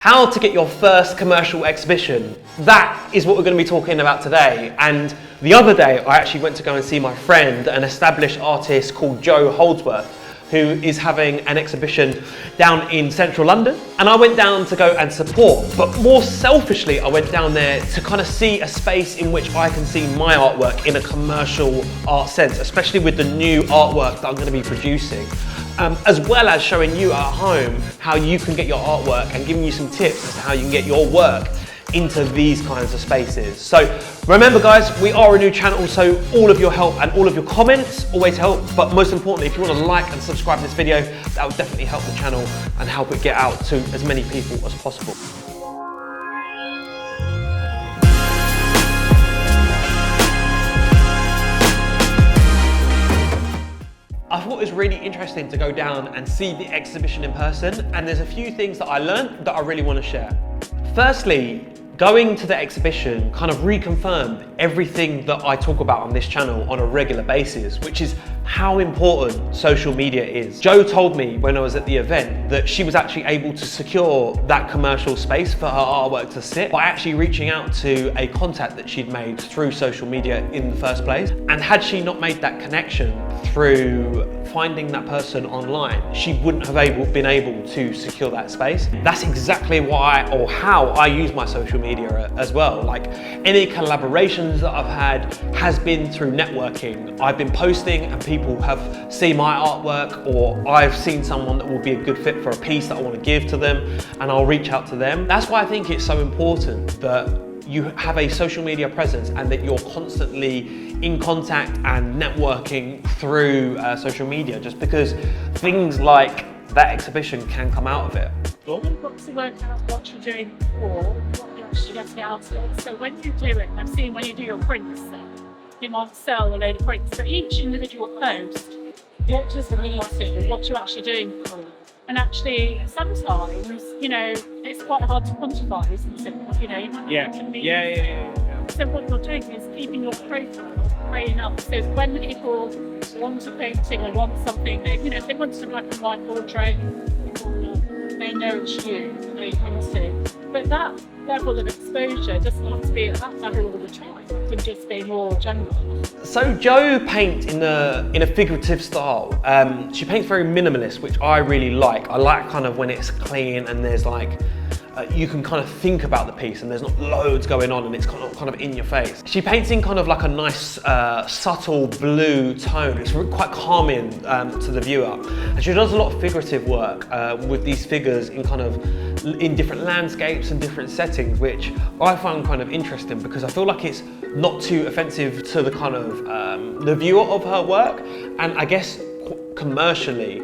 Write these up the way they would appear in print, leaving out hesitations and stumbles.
How to get your first commercial exhibition. That is what we're going to be talking about today. And the other day, I actually went to go and see my friend, an established artist called Jo Holdsworth, who is having an exhibition down in central London. And I went down to go and support, but more selfishly, I went down there to kind of see a space in which I can see my artwork in a commercial art sense, especially with the new artwork that I'm going to be producing. As well as showing you at home how you can get your artwork and giving you some tips as to how you can get your work into these kinds of spaces. So remember guys, we are a new channel, so all of your help and all of your comments always help, but most importantly, if you want to like and subscribe to this video, that would definitely help the channel and help it get out to as many people as possible. I thought it was really interesting to go down and see the exhibition in person, and there's a few things that I learned that I really want to share. Firstly, going to the exhibition kind of reconfirmed everything that I talk about on this channel on a regular basis, which is how important social media is. Jo told me when I was at the event that she was actually able to secure that commercial space for her artwork to sit by actually reaching out to a contact that she'd made through social media in the first place. And had she not made that connection through finding that person online, she wouldn't have been able to secure that space. That's exactly why or how I use my social media as well. Like any collaborations that I've had has been through networking. I've been posting and people have seen my artwork, or I've seen someone that will be a good fit for a piece that I want to give to them, and I'll reach out to them. That's why I think it's so important that you have a social media presence and that you're constantly in contact and networking through social media, just because things like that exhibition can come out of it. You've got to work out what you're doing before, what you're actually getting out of it. So when you do it, I've seen when you do your prints, you might sell a load of prints. So each individual post, what does it mean to, what you're actually doing for it? And actually, sometimes, you know, it's quite hard to quantify, isn't it? You know, you might have to meet. Yeah. So what you're doing is keeping your profile growing up. So when people want a painting or want something, they, you know, if they want some black and white portrait, they know it's you, they come to. But that level of exposure doesn't have to be at that level all the time. It can just be more general. So Jo paints in a figurative style. She paints very minimalist, which I really like. I like kind of when it's clean and there's like, you can kind of think about the piece and there's not loads going on and it's kind of in your face. She paints in kind of like a nice subtle blue tone. It's quite calming to the viewer. And she does a lot of figurative work with these figures in different landscapes and different settings, which I find kind of interesting because I feel like it's not too offensive to the kind of the viewer of her work, and I guess commercially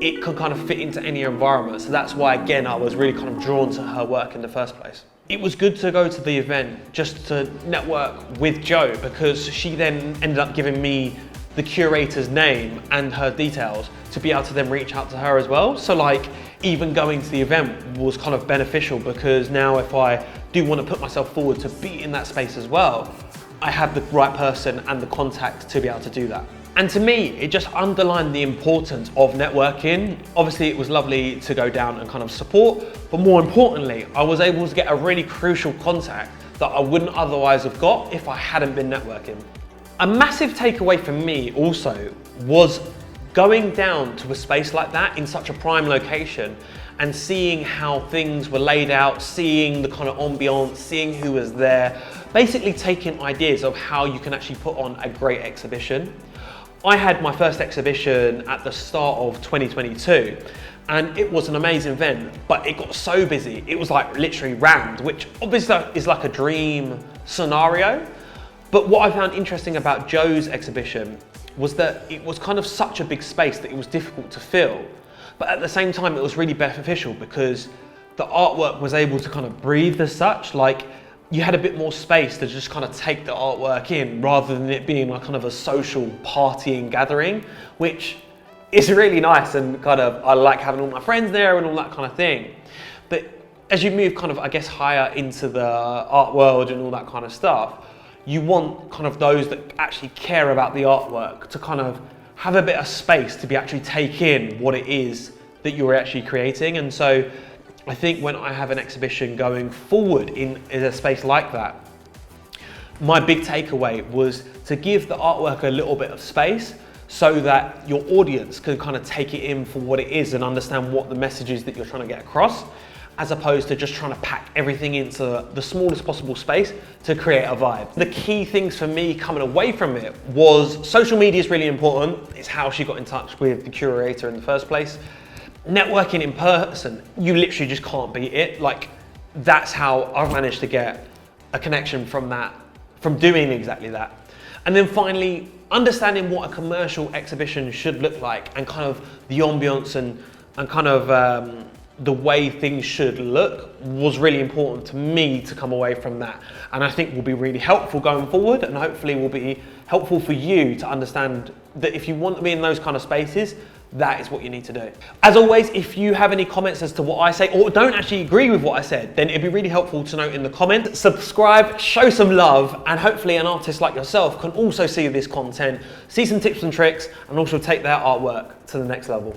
it can kind of fit into any environment. So that's why, again, I was really kind of drawn to her work in the first place. It was good to go to the event just to network with Jo, because she then ended up giving me the curator's name and her details to be able to then reach out to her as well. So like, even going to the event was kind of beneficial, because now if I do want to put myself forward to be in that space as well, I have the right person and the contact to be able to do that. And to me, it just underlined the importance of networking. Obviously, it was lovely to go down and kind of support, but more importantly, I was able to get a really crucial contact that I wouldn't otherwise have got if I hadn't been networking. A massive takeaway for me also was going down to a space like that in such a prime location and seeing how things were laid out, seeing the kind of ambiance, seeing who was there, basically taking ideas of how you can actually put on a great exhibition. I had my first exhibition at the start of 2022, and it was an amazing event, but it got so busy. It was like literally rammed, which obviously is like a dream scenario. But what I found interesting about Jo's exhibition was that it was kind of such a big space that it was difficult to fill. But at the same time, it was really beneficial because the artwork was able to kind of breathe as such. Like, you had a bit more space to just kind of take the artwork in, rather than it being like kind of a social partying gathering, which is really nice, and kind of, I like having all my friends there and all that kind of thing. But as you move kind of, I guess, higher into the art world and all that kind of stuff, you want kind of those that actually care about the artwork to kind of have a bit of space to be actually take in what it is that you're actually creating. And so I think when I have an exhibition going forward in a space like that, my big takeaway was to give the artwork a little bit of space so that your audience can kind of take it in for what it is and understand what the message is that you're trying to get across, as opposed to just trying to pack everything into the smallest possible space to create a vibe. The key things for me coming away from it was social media is really important. It's how she got in touch with the curator in the first place. Networking in person, you literally just can't beat it. Like, that's how I've managed to get a connection from that, from doing exactly that. And then finally, understanding what a commercial exhibition should look like and kind of the ambience and kind of the way things should look was really important to me to come away from that. And I think will be really helpful going forward, and hopefully will be helpful for you to understand that if you want to be in those kind of spaces, that is what you need to do. As always, if you have any comments as to what I say or don't actually agree with what I said, then it'd be really helpful to note in the comments. Subscribe, show some love, and hopefully an artist like yourself can also see this content, see some tips and tricks, and also take their artwork to the next level.